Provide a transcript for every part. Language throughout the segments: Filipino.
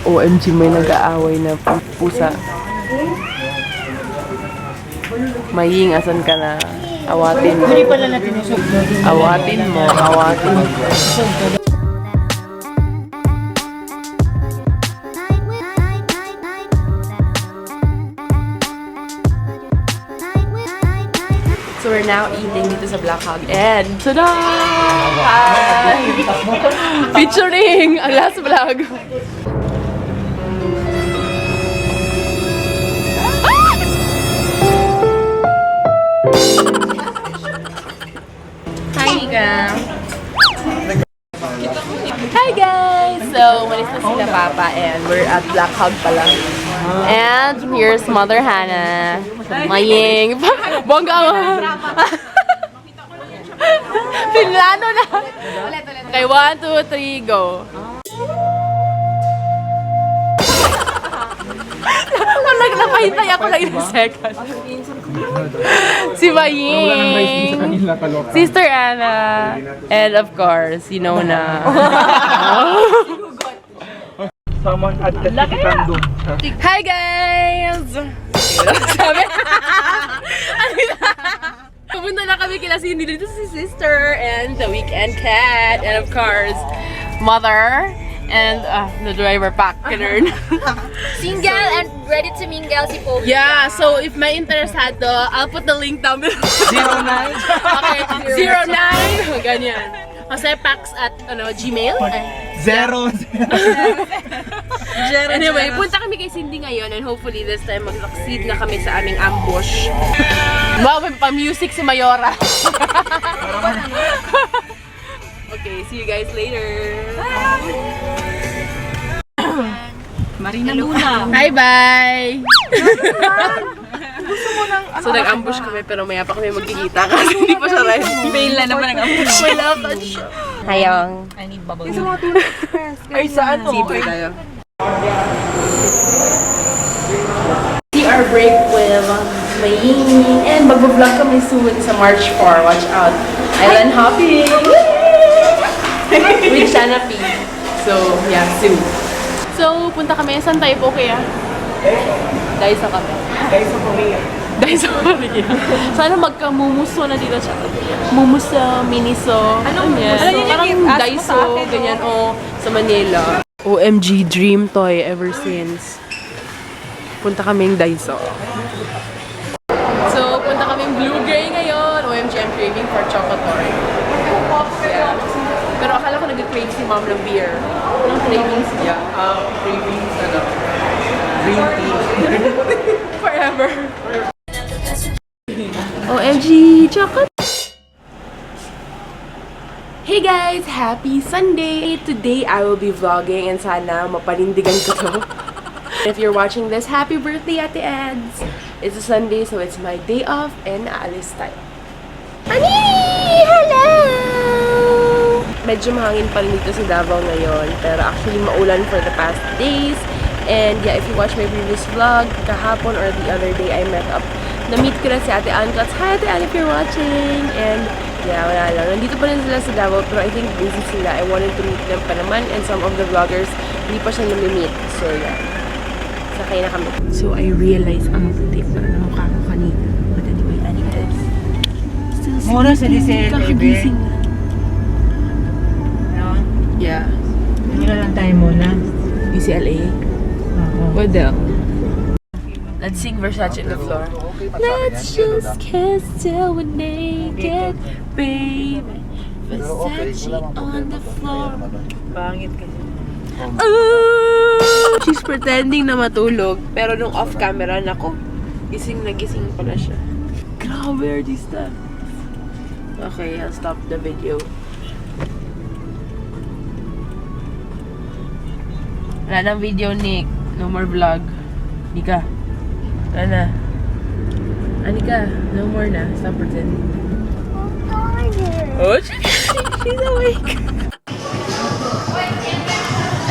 OMG, may nag-aaway na pusa. Maying, asan ka na? Awatin mo. Hindi pala natin usap. Awatin mo, awatin mo. So we're now eating dito sa Black Hog and tada! Hi! Featuring ang last vlog. Hi, Nika! Hi guys! So, umalis na sila Papa and we're at Black Hog pala. And here's Mother Hannah. Maying. Bongga mo. Pinlano na. Okay, 1, 2, 3, go. Napahintay ako lang ilang second. Si Maying. Sister Anna. And of course, you know na. Someone at the Tandung. Hi guys! Sabi? Pumunta na kami kila Cindy. Dito si Sister and the Weekend Cat. And of course, Mother. And the driver pack. Single and ready to mingle si Pogi. Yeah, so if may interesado, I'll put the link down below. 09. Okay, 09. Ganyan. Kasi packs at Gmail. Zero. Anyway, punta kami kay Cindy ngayon and hopefully this time mag-succeed na kami sa aming ambush. Wow, may pa-music si Mayora. Okay, see you guys later. Marina Luna. Bye-bye! So nag-ambush kami pero maya pa kami magkikita kasi hindi pa siya ready. Fail na naman ang ambush. May lakad siya. Hayong. I need bubble. Ay, saan? Sipay tayo. See our break with Maying and mag-vlog kami soon sa March 4. Watch out. Island hopping! With Shanapi. So, yeah, soon. So, punta kami. Saan tayo po kaya? Daiso kami. Daiso Korea. Daiso Korea. Sana magka-mumuso na dito siya. Mumuso, miniso. Anong mumuso? Parang Daiso, ganyan. O, sa Manila. OMG, dream toy ever since. Punta kaming Daiso. So, punta kaming Blue Gray ngayon. OMG, I'm craving for chocotoy. Yeah. Pero akala ko nag-crave si mom ng beer. Anong cravings niya? Cravings, green tea. Forever. OMG, chocolate! Hey guys! Happy Sunday! Today I will be vlogging and sana mapanindigan ko to. If you're watching this, happy birthday Ate Eds! It's a Sunday so it's my day off and aalis tayo. Ani! Hello! Medyo mahangin pa rin dito sa Davao ngayon pero actually maulan for the past days. And yeah, if you watch my previous vlog, kahapon or the other day, I met up. Na-meet ko na si Ate Ann. Hi Ate Ann if you're watching! And yeah, wala lang. Nandito pa rin sila sa Davao pero I think busy sila. I wanted to meet them pa naman and some of the vloggers hindi pa siya nami-meet. So yeah, sakay na kami. So I realized ang puti na mukha ko kanina. But anyway, anyways. Still Mura sa Lisel, kakagising na. No? Yeah. Hindi na lang tayo muna. UCLA? Oo. What the? Let's sing Versace on the floor. Let's just kiss till we're naked, baby. Versace on the floor. Pangit kasi. She's pretending na matulog, pero nung off-camera, nako, gising na gising pala siya. Grabe, artista. Okay, I'll stop the video. Wala nang video, Nick. No more vlog. Nika. Wala na. Anika, no more na. Stop pretending. Oh, she's awake.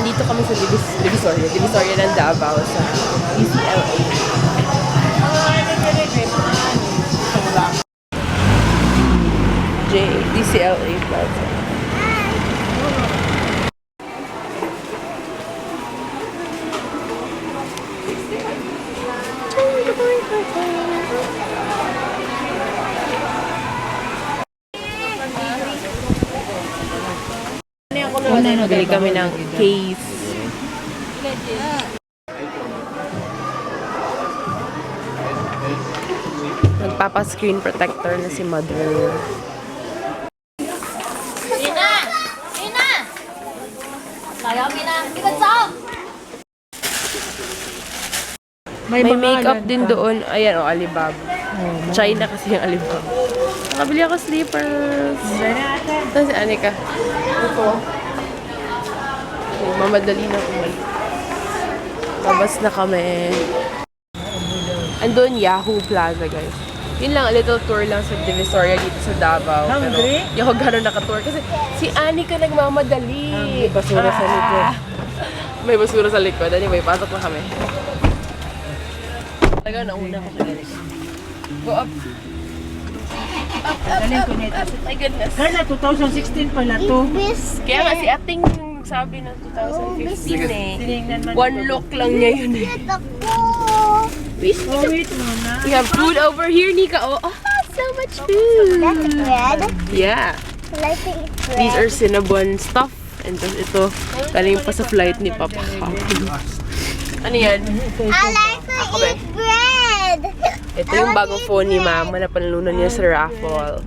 Andito kami sa Divisoria ng Davao sa UCLA. DCLA Plaza. Bili kami ng case. Nagpapa-screen protector na si mother. Ina! Ina! Kaya Ina! Ika stop! May makeup din doon. Ayan, Alibaba. China kasi yung Alibaba. Nakabili ako slippers. Ito si Anika. Ito. Mamadali na umalik. Labas na kami. Andun, Yahoo Plaza, guys. Yun lang, a little tour lang sa Divisoria dito sa Davao. Pero hindi ako gano'n nakatour. Kasi si Anika nagmamadali. May basura sa likod. May basura sa likod. Anyway, pasok na kami. Talaga, nauna ko kaya. Go up. Galing ko nito. My goodness. Carla, 2016 pala to. Kaya nga si Ating sabi ng 2015 eh. Tinignan man. One look lang niya yun eh. Oh, wait muna. We have food over here, Nika. Oh, so much food. That's bread. Yeah. I think it's bread. These are Cinnabon stuff. And tapos ito, galing pa sa flight ni Papa. Ano yan? I like to eat bread. Ito yung bagong phone ni Mama na panalunan niya sa raffle.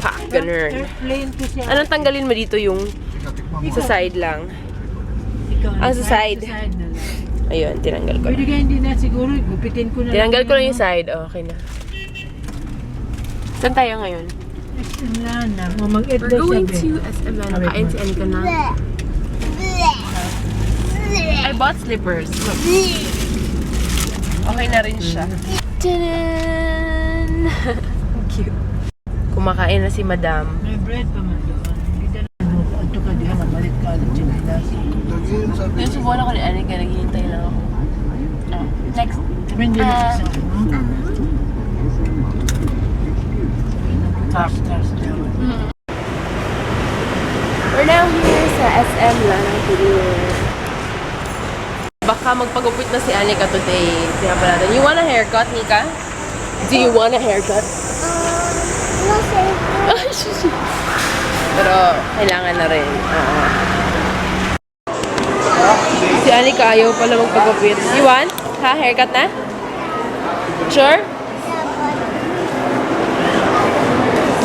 Pa, ganun. Airplane ko siya. Anong tanggalin mo dito yung sa side lang? Ikaw, Ah, sa side. Sa side na lang. Ayun, tinanggal ko Pwede na. ka hindi na siguro. Gupitin ko na. Tinanggal ko lang yung side. Oh, okay na. Saan tayo ngayon? Wala na. Mag-eat We're daw going sabi. to SM na. Kain si Anika na. I bought slippers. Look. Okay na rin siya. Tadaan! Cute. Kumakain na si Madam. May bread pa man doon. Hindi na ano ka diha mabalit ka ng chinilas. Yung subuhan ako ni Anika, naghihintay lang ako. Oh, next. Sabi hindi na isa. Cars. We're now here sa SM Lanang. Baka magpagupit na si Anika today. Sinabi natin, you want a haircut, Nika? Do you want a haircut? No, sir. Pero kailangan na rin. Si Anika ayaw pala magpagupit. You want? Ha? Haircut na? Sure?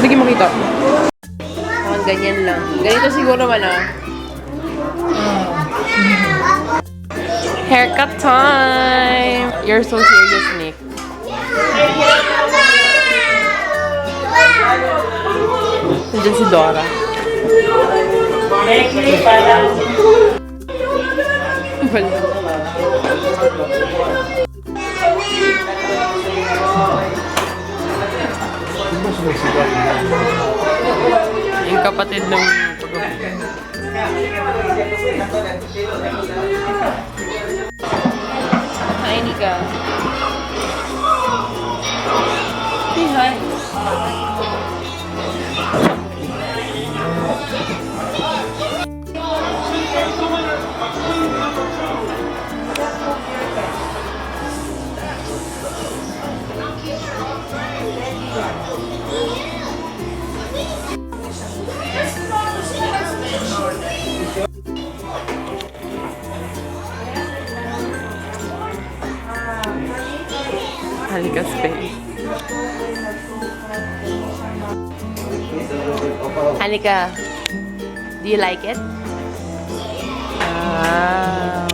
Sige makita. Ganyan lang. Ganito siguro naman Haircut time! You're so serious, Nick. Nandiyan si Dora. Wala. Yung kapatid ng Hi, Nika. Say hi. Halika space. Halika. Do you like it? Wow.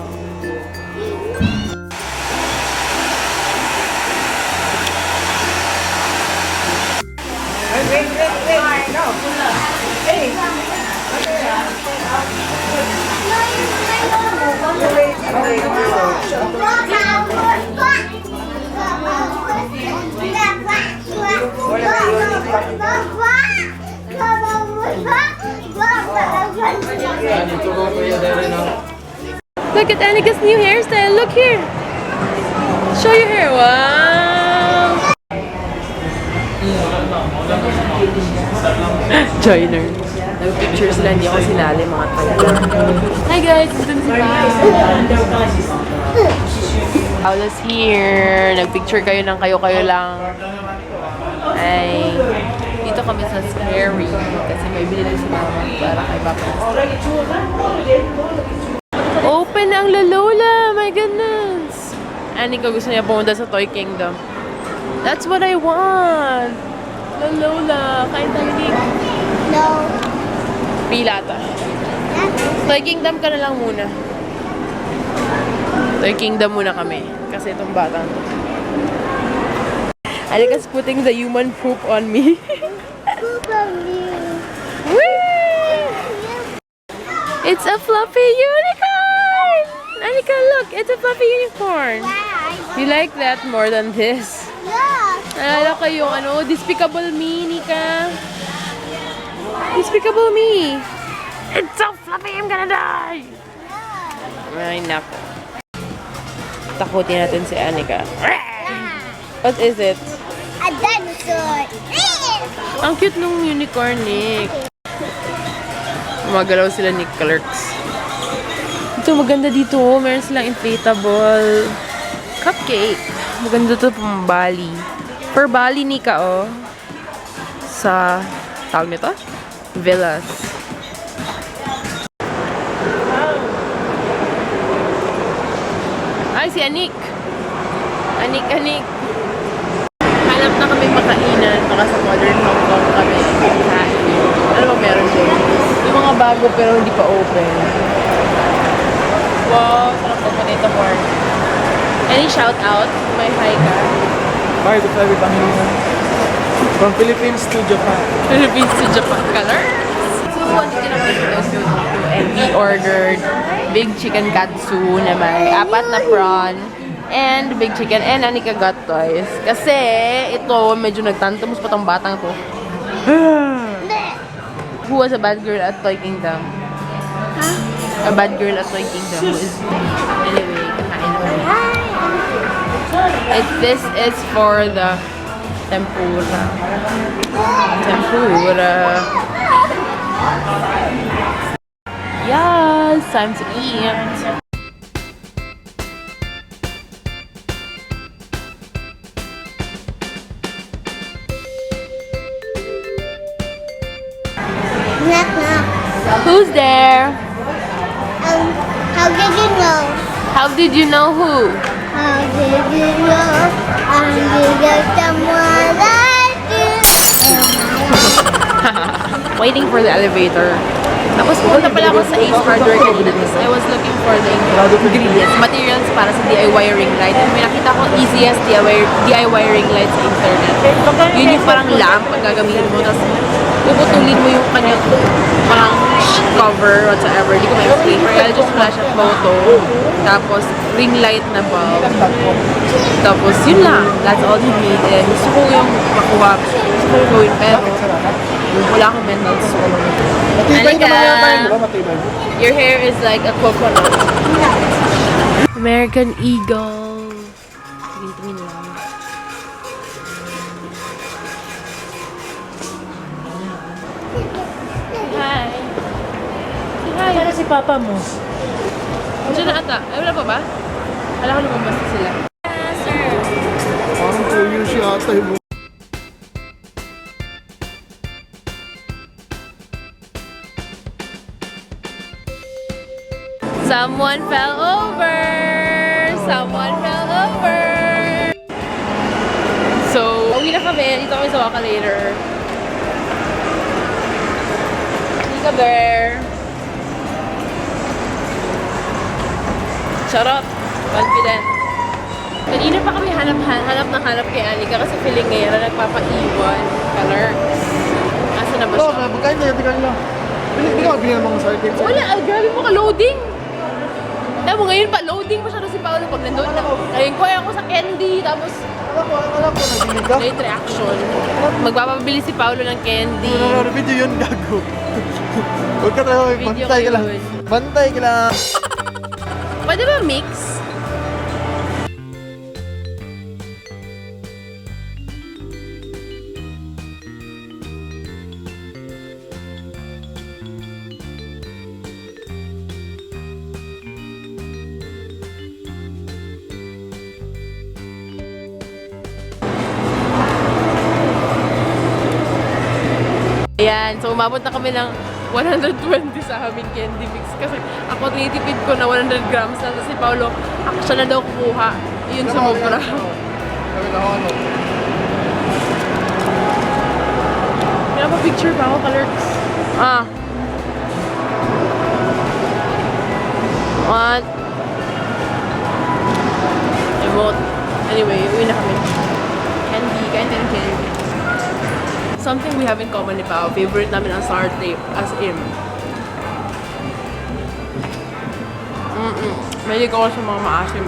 Look at Annika's new hairstyle. Look here. Show your hair. Wow. Joiner. Nag-picture sila. Hindi ako sinali mga tayo. Hi guys. Ito na si Paula's here. Nag-picture kayo ng kayo-kayo lang. Ay. Dito kami sa Scary kasi may binili si Mama para kay Papa. Open ang La Lola! My goodness! Anika gusto niya pumunta sa Toy Kingdom. That's what I want! La Lola! Kain tayo dito. No. Pila ta. Toy Kingdom ka na lang muna. Toy Kingdom muna kami. Kasi itong batang to. Anika's putting the human poop on me. Poop on you. Whee! It's a fluffy unicorn! Anika, look! It's a fluffy unicorn! Why? You like that more than this? Yeah. Nalala ko yung Despicable Me, Nika. Despicable Me! It's so fluffy, I'm gonna die! Ay, nako. Takutin natin si Anika. What is it? A dinosaur. Ang cute nung unicorn, Nick. Magalaw sila ni Clerks. Ito, maganda dito. Meron silang inflatable cupcake. Maganda to pang Bali. For Bali, Nika, oh. Sa, tawag nito? Villas. Ay, si Anik. Anik. Hanap na kami makainan. Baka sa Modern Hong Kong kami. Ano ba meron doon? Yung mga bago pero hindi pa open. Wow, sarap po potato corn. Any shout out? May hi ka? Bye to everyone. From Philippines to Japan. Philippines to Japan colors. So, andito na kami dito. And we ordered big chicken katsu na may 4 na prawn and big chicken and Anika got toys. Kasi ito, medyo nagtantamus pa tong batang to. Who was a bad girl at Toy Kingdom? A bad girl at Toy Kingdom. Who is... Anyway, kakain naman. This is for the tempura. Yes, time to eat. Knock knock. Who's there? How did you know? How did you know who? How did you know? I'm someone like you. Waiting for the elevator. Tapos pumunta pala ako sa Ace Hardware kanina because I was looking for the ingredients, materials para sa DIY ring light. And may nakita ko easiest DIY ring light sa internet. Yun yung parang lamp ang gagamitin mo. Tapos puputulin mo yung kanyang parang cover whatsoever. Hindi ko ma-explain. Pero I'll just flash a photo. Tapos ring light na bulb. Tapos yun lang. That's all you need. And gusto ko yung makuha. Gusto ko yung gawin pero wala akong mental score. Anika, your hair is like a coconut. American Eagle. Tingin lang. Hi. Hi. Para si Papa mo. Diyan na ata. Ay, wala pa ba? Wala ko lumabas na sila. Parang 2 years yata yung Someone fell over! Someone fell over! So, uwi na kami. Dito kami sa Waka later. Nika Bear. Charot. Confident. Kanina pa kami hanap kay Anika kasi feeling ngayon na nagpapaiwan. Colors. Asa na ba siya? Magkain na, tingnan lang. Hindi ka magbili ng mga sarkins. Wala, grabe mo ka-loading. Alam mo, ngayon pa, loading masyado si Paolo pag nandun na. Ngayon ko ako sa candy, tapos Alam ko, nagbili ka. late reaction. Magpapabili si Paolo ng candy. Video yun, gago. Huwag ka tayo, Video bantay ka ko lang. yun. Bantay ka lang. Pwede ba mix? Ayan, so umabot na kami ng 120 sa aming candy mix. Kasi ako tinitipid ko na 100 grams na. Tapos si Paolo, siya na daw kukuha. Yun sa mobra. Kaya pa picture pa ako, Kalerks. What? Emote. Anyway, uwi na kami. Candy, kain tayo ng candy. Something we have in common ni Pao. Favorite namin ang sour tape. As in. Mahilig ako sa mga maasim.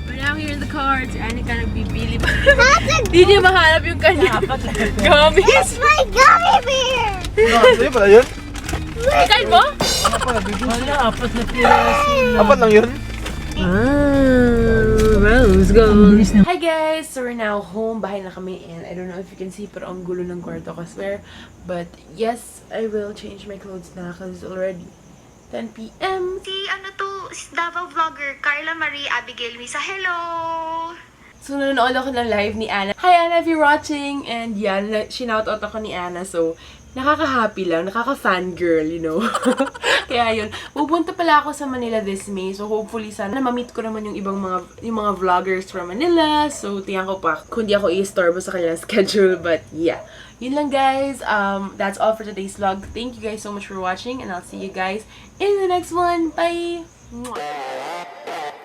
We're now here in the car. Si Anika nagbibili pa. Hindi niya mahanap yung kanya gummies. My gummy bear! Sa'yo pala yun? Kain mo? Wala, apat na piraso na. Apat lang yun? Rose gold. Bilis na. Hi guys! So we're now home. Bahay na kami and I don't know if you can see pero ang gulo ng kwarto ko, swear. But yes, I will change my clothes na because it's already 10 p.m. Si Davao vlogger, Carla Marie Abigail Misa. Hello! So nanonood ako ng live ni Anna. Hi Anna, if you're watching! And yeah, sinoutout ako ni Anna. So, nakaka-happy lang, nakaka-fangirl, you know. Kaya yun, pupunta pala ako sa Manila this May. So hopefully sana ma-meet ko naman yung mga vloggers from Manila. So tingnan ko pa kung di ako i-istorbo sa kanilang schedule. But yeah, yun lang guys. That's all for today's vlog. Thank you guys so much for watching and I'll see you guys in the next one. Bye! Mwah.